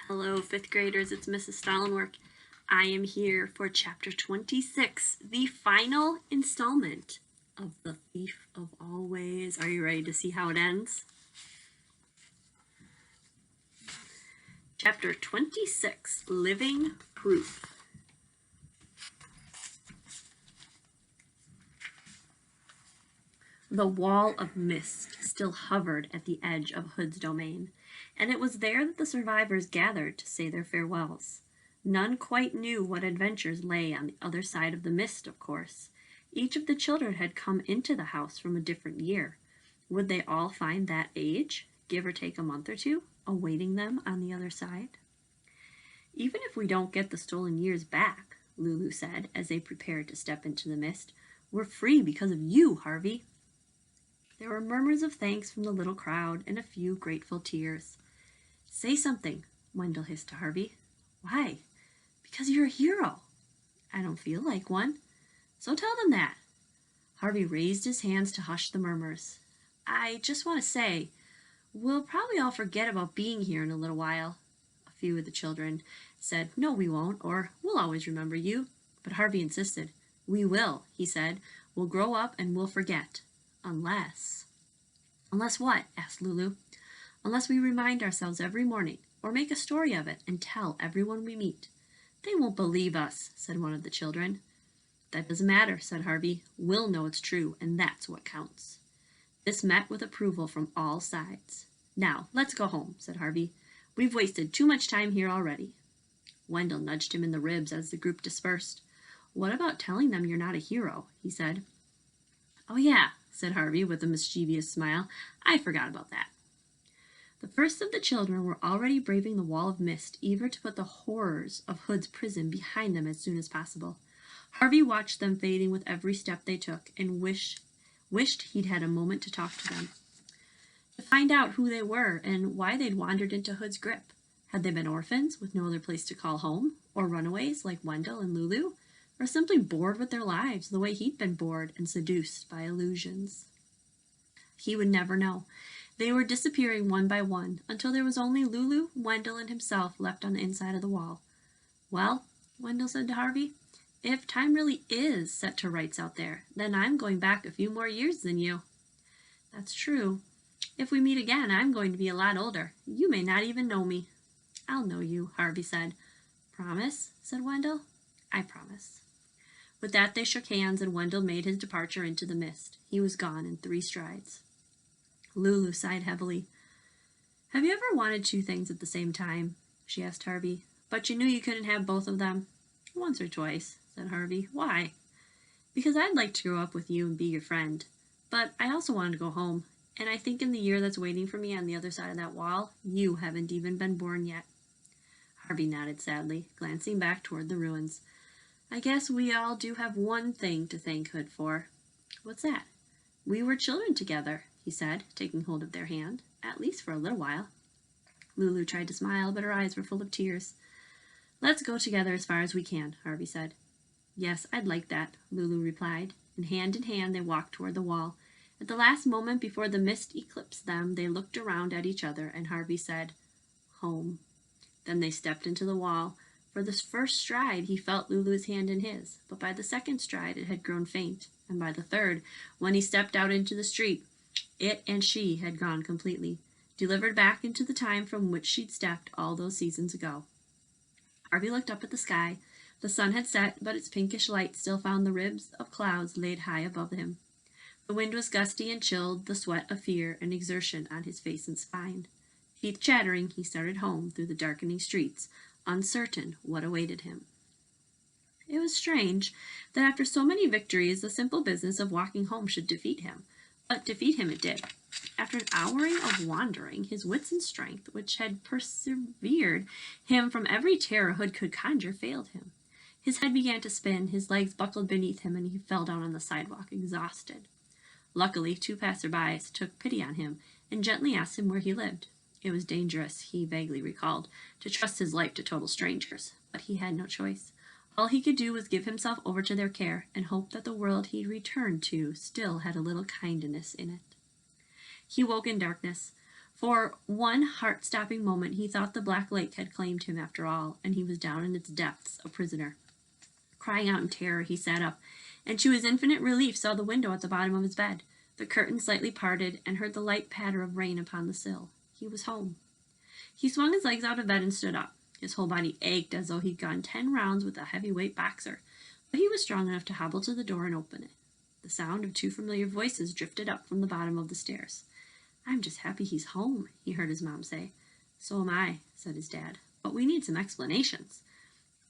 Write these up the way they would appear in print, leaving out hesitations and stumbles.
Hello, fifth graders, it's Mrs. Stallenwork. I am here for chapter 26, the final installment of The Thief of Always. Are you ready to see how it ends? Chapter 26, Living Proof. The wall of mist still hovered at the edge of Hood's domain, and it was there that the survivors gathered to say their farewells. None quite knew what adventures lay on the other side of the mist, of course. Each of the children had come into the house from a different year. Would they all find that age, give or take a month or two, awaiting them on the other side? Even if we don't get the stolen years back, Lulu said as they prepared to step into the mist, we're free because of you, Harvey. There were murmurs of thanks from the little crowd and a few grateful tears. Say something, Wendell hissed to Harvey. Why? Because you're a hero. I don't feel like one. So tell them that. Harvey raised his hands to hush the murmurs. I just want to say, we'll probably all forget about being here in a little while. A few of the children said, no, we won't, or we'll always remember you. But Harvey insisted. We will, he said. We'll grow up and we'll forget. Unless what? Asked Lulu. Unless we remind ourselves every morning, or make a story of it and tell everyone we meet. They won't believe us, said one of the children. That doesn't matter, said Harvey. We'll know it's true, and that's what counts. This met with approval from all sides. Now, let's go home, said Harvey. We've wasted too much time here already. Wendell nudged him in the ribs as the group dispersed. What about telling them you're not a hero? He said. Oh, yeah, said Harvey with a mischievous smile. I forgot about that. The first of the children were already braving the wall of mist, eager to put the horrors of Hood's prison behind them as soon as possible. Harvey watched them fading with every step they took and wished he'd had a moment to talk to them, to find out who they were and why they'd wandered into Hood's grip. Had they been orphans with no other place to call home, or runaways like Wendell and Lulu, or simply bored with their lives the way he'd been bored and seduced by illusions? He would never know. They were disappearing one by one until there was only Lulu, Wendell, and himself left on the inside of the wall. Well, Wendell said to Harvey, if time really is set to rights out there, then I'm going back a few more years than you. That's true. If we meet again, I'm going to be a lot older. You may not even know me. I'll know you, Harvey said. Promise? Said Wendell. I promise. With that, they shook hands, and Wendell made his departure into the mist. He was gone in 3 strides. Lulu sighed heavily. Have you ever wanted 2 things at the same time? She asked Harvey. But you knew you couldn't have both of them? Once or twice, said Harvey. Why? Because I'd like to grow up with you and be your friend. But I also wanted to go home, and I think in the year that's waiting for me on the other side of that wall, you haven't even been born yet. Harvey nodded sadly, glancing back toward the ruins. I guess we all do have one thing to thank Hood for. What's that? We were children together, he said, taking hold of their hand, at least for a little while. Lulu tried to smile, but her eyes were full of tears. Let's go together as far as we can, Harvey said. Yes, I'd like that, Lulu replied, and hand in hand they walked toward the wall. At the last moment before the mist eclipsed them, they looked around at each other, and Harvey said, Home. Then they stepped into the wall. For the first stride, he felt Lulu's hand in his, but by the second stride it had grown faint, and by the third, when he stepped out into the street, it and she had gone completely, delivered back into the time from which she'd stepped all those seasons ago. Harvey looked up at the sky. The sun had set, but its pinkish light still found the ribs of clouds laid high above him. The wind was gusty and chilled the sweat of fear and exertion on his face and spine. Teeth chattering, he started home through the darkening streets, uncertain what awaited him. It was strange that after so many victories, the simple business of walking home should defeat him. But defeat him it did. After an houring of wandering, his wits and strength, which had persevered him from every terror Hood could conjure, failed him. His head began to spin, his legs buckled beneath him, and he fell down on the sidewalk, exhausted. Luckily, 2 passersby took pity on him and gently asked him where he lived. It was dangerous, he vaguely recalled, to trust his life to total strangers, but he had no choice. All he could do was give himself over to their care and hope that the world he'd returned to still had a little kindness in it. He woke in darkness. For one heart-stopping moment he thought the Black Lake had claimed him after all, and he was down in its depths, a prisoner. Crying out in terror, he sat up, and to his infinite relief saw the window at the bottom of his bed. The curtain slightly parted, and heard the light patter of rain upon the sill. He was home. He swung his legs out of bed and stood up. His whole body ached as though he'd gone 10 rounds with a heavyweight boxer, but he was strong enough to hobble to the door and open it. The sound of 2 familiar voices drifted up from the bottom of the stairs. "I'm just happy he's home," he heard his mom say. "So am I," said his dad, "but we need some explanations."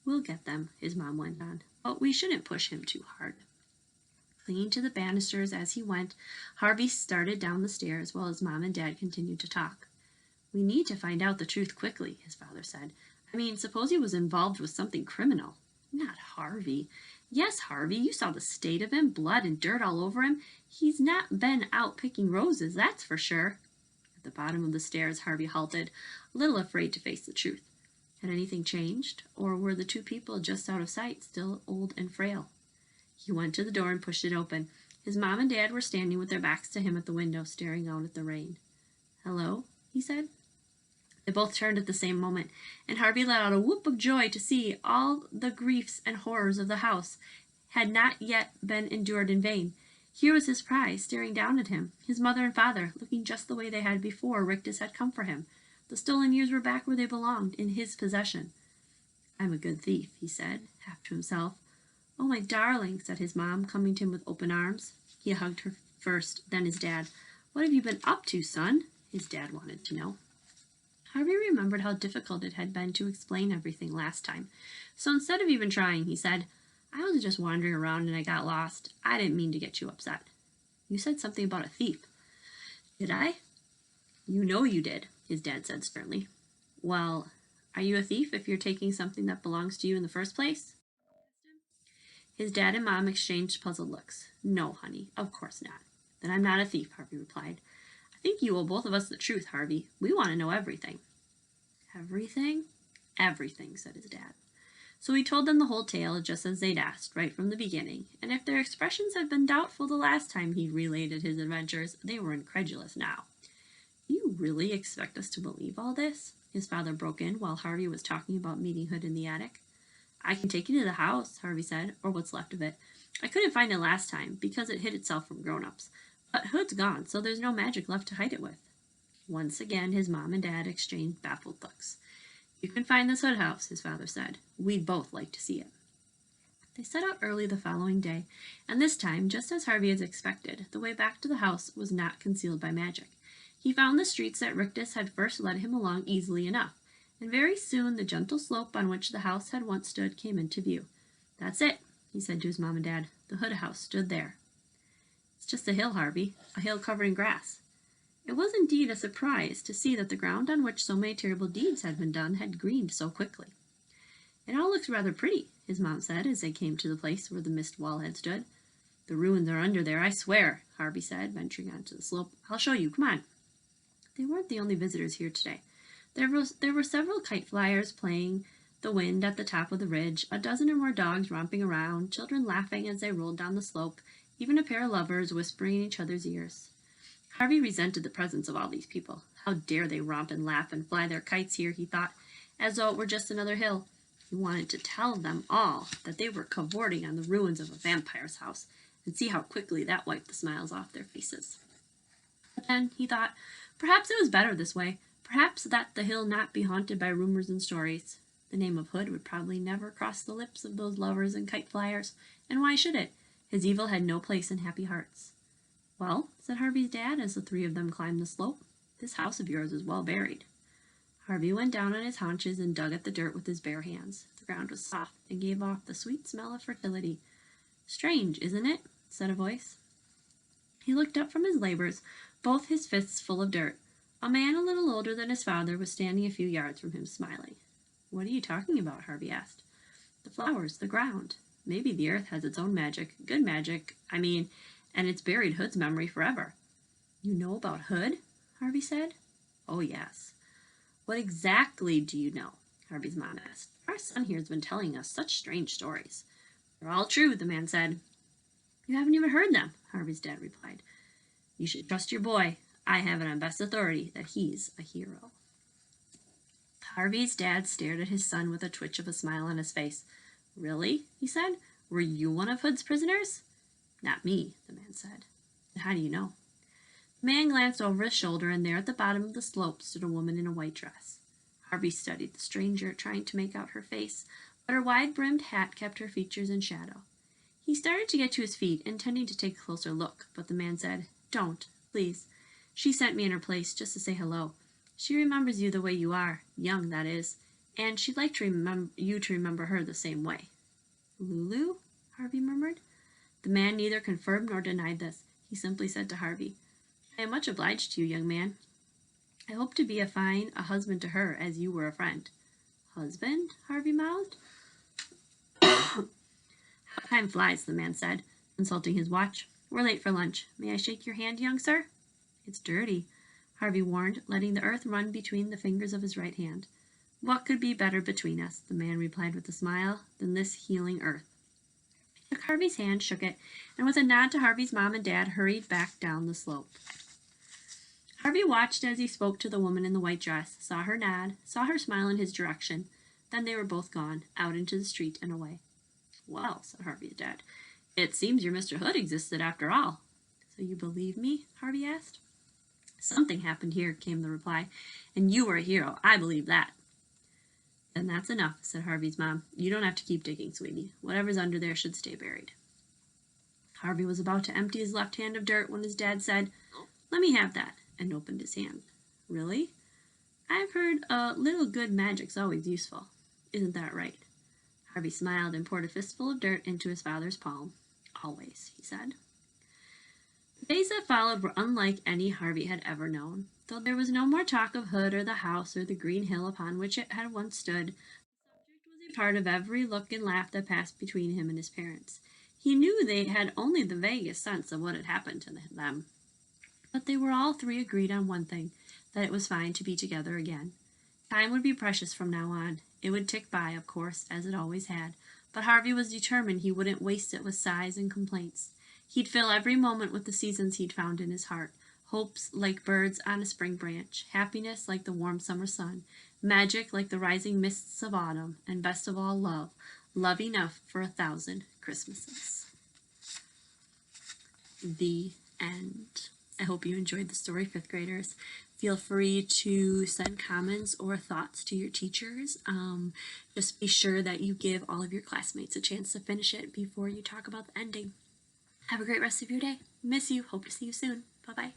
"We'll get them," his mom went on, "but we shouldn't push him too hard." Clinging to the banisters as he went, Harvey started down the stairs while his mom and dad continued to talk. "We need to find out the truth quickly," his father said. "I mean, suppose he was involved with something criminal." "Not Harvey." "Yes, Harvey, you saw the state of him, blood and dirt all over him. He's not been out picking roses, that's for sure." At the bottom of the stairs, Harvey halted, a little afraid to face the truth. Had anything changed, or were the 2 people just out of sight still old and frail? He went to the door and pushed it open. His mom and dad were standing with their backs to him at the window, staring out at the rain. "Hello?" he said. They both turned at the same moment, and Harvey let out a whoop of joy to see all the griefs and horrors of the house had not yet been endured in vain. Here was his prize, staring down at him, his mother and father, looking just the way they had before Rictus had come for him. The stolen years were back where they belonged, in his possession. "I'm a good thief," he said, half to himself. "Oh, my darling," said his mom, coming to him with open arms. He hugged her first, then his dad. "What have you been up to, son?" his dad wanted to know. Harvey remembered how difficult it had been to explain everything last time, so instead of even trying, he said, "I was just wandering around and I got lost. I didn't mean to get you upset." "You said something about a thief." "Did I?" "You know you did," his dad said sternly. "Well, are you a thief if you're taking something that belongs to you in the first place?" His dad and mom exchanged puzzled looks. "No, honey, of course not." "Then I'm not a thief," Harvey replied. "I think you owe both of us the truth, Harvey. We want to know everything." "Everything?" "Everything," said his dad. So he told them the whole tale, just as they'd asked, right from the beginning, and if their expressions had been doubtful the last time he related his adventures, they were incredulous now. "You really expect us to believe all this?" his father broke in while Harvey was talking about meeting Hood in the attic. "I can take you to the house," Harvey said, "or what's left of it. I couldn't find it last time, because it hid itself from grown-ups. But Hood's gone, so there's no magic left to hide it with." Once again, his mom and dad exchanged baffled looks. "You can find this Hood house," his father said. "We'd both like to see it." They set out early the following day, and this time, just as Harvey had expected, the way back to the house was not concealed by magic. He found the streets that Rictus had first led him along easily enough, and very soon the gentle slope on which the house had once stood came into view. "That's it," he said to his mom and dad. "The Hood house stood there." "It's just a hill, Harvey, a hill covered in grass." It was indeed a surprise to see that the ground on which so many terrible deeds had been done had greened so quickly. "It all looks rather pretty," his mom said as they came to the place where the mist wall had stood. "The ruins are under there, I swear," Harvey said, venturing onto the slope. "I'll show you. Come on." They weren't the only visitors here today. There were several kite flyers playing the wind at the top of the ridge, a dozen or more dogs romping around, children laughing as they rolled down the slope, even a pair of lovers whispering in each other's ears. Harvey resented the presence of all these people. How dare they romp and laugh and fly their kites here, he thought, as though it were just another hill. He wanted to tell them all that they were cavorting on the ruins of a vampire's house, and see how quickly that wiped the smiles off their faces. But then, he thought, perhaps it was better this way. Perhaps that the hill not be haunted by rumors and stories. The name of Hood would probably never cross the lips of those lovers and kite flyers, and why should it? His evil had no place in happy hearts. "Well," said Harvey's dad as the 3 of them climbed the slope, "this house of yours is well buried." Harvey went down on his haunches and dug at the dirt with his bare hands. The ground was soft and gave off the sweet smell of fertility. "Strange, isn't it?" said a voice. He looked up from his labors, both his fists full of dirt. A man a little older than his father was standing a few yards from him, smiling. "What are you talking about?" Harvey asked. "The flowers, the ground. Maybe the earth has its own magic, good magic, I mean, and it's buried Hood's memory forever." "You know about Hood?" Harvey said. "Oh, yes." "What exactly do you know?" Harvey's mom asked. "Our son here has been telling us such strange stories." "They're all true," the man said. "You haven't even heard them," Harvey's dad replied. "You should trust your boy. I have it on best authority that he's a hero. Harvey's dad stared at his son with a twitch of a smile on his face. Really? He said. Were you one of Hood's prisoners? Not me, the man said. And how do you know? The man glanced over his shoulder, and there at the bottom of the slope stood a woman in a white dress. Harvey studied the stranger, trying to make out her face, but her wide-brimmed hat kept her features in shadow. He started to get to his feet, intending to take a closer look, but the man said, Don't, please. She sent me in her place just to say hello. She remembers you the way you are, young, that is, and she'd like you to remember her the same way. Lulu? Harvey murmured. The man neither confirmed nor denied this. He simply said to Harvey, I am much obliged to you, young man. I hope to be a husband to her, as you were a friend. Husband? Harvey mouthed. Time flies, the man said, consulting his watch. We're late for lunch. May I shake your hand, young sir? It's dirty, Harvey warned, letting the earth run between the fingers of his right hand. What could be better between us, the man replied with a smile, than this healing earth? He took Harvey's hand, shook it, and with a nod to Harvey's mom and dad, hurried back down the slope. Harvey watched as he spoke to the woman in the white dress, saw her nod, saw her smile in his direction. Then they were both gone, out into the street and away. Well, said Harvey's dad, it seems your Mr. Hood existed after all. So you believe me? Harvey asked. Something happened here, came the reply, and you were a hero. I believe that. Then that's enough, said Harvey's mom. You don't have to keep digging, sweetie. Whatever's under there should stay buried. Harvey was about to empty his left hand of dirt when his dad said, Let me have that, and opened his hand. Really? I've heard a little good magic's always useful. Isn't that right? Harvey smiled and poured a fistful of dirt into his father's palm. Always, he said. The days that followed were unlike any Harvey had ever known. Though there was no more talk of Hood or the house or the green hill upon which it had once stood, the subject was a part of every look and laugh that passed between him and his parents. He knew they had only the vaguest sense of what had happened to them. But they were all three agreed on one thing, that it was fine to be together again. Time would be precious from now on. It would tick by, of course, as it always had, but Harvey was determined he wouldn't waste it with sighs and complaints. He'd fill every moment with the seasons he'd found in his heart, hopes like birds on a spring branch, happiness like the warm summer sun, magic like the rising mists of autumn, and best of all, love, love enough for 1,000 Christmases. The end. I hope you enjoyed the story, 5th graders. Feel free to send comments or thoughts to your teachers. Just be sure that you give all of your classmates a chance to finish it before you talk about the ending. Have a great rest of your day. Miss you. Hope to see you soon. Bye-bye.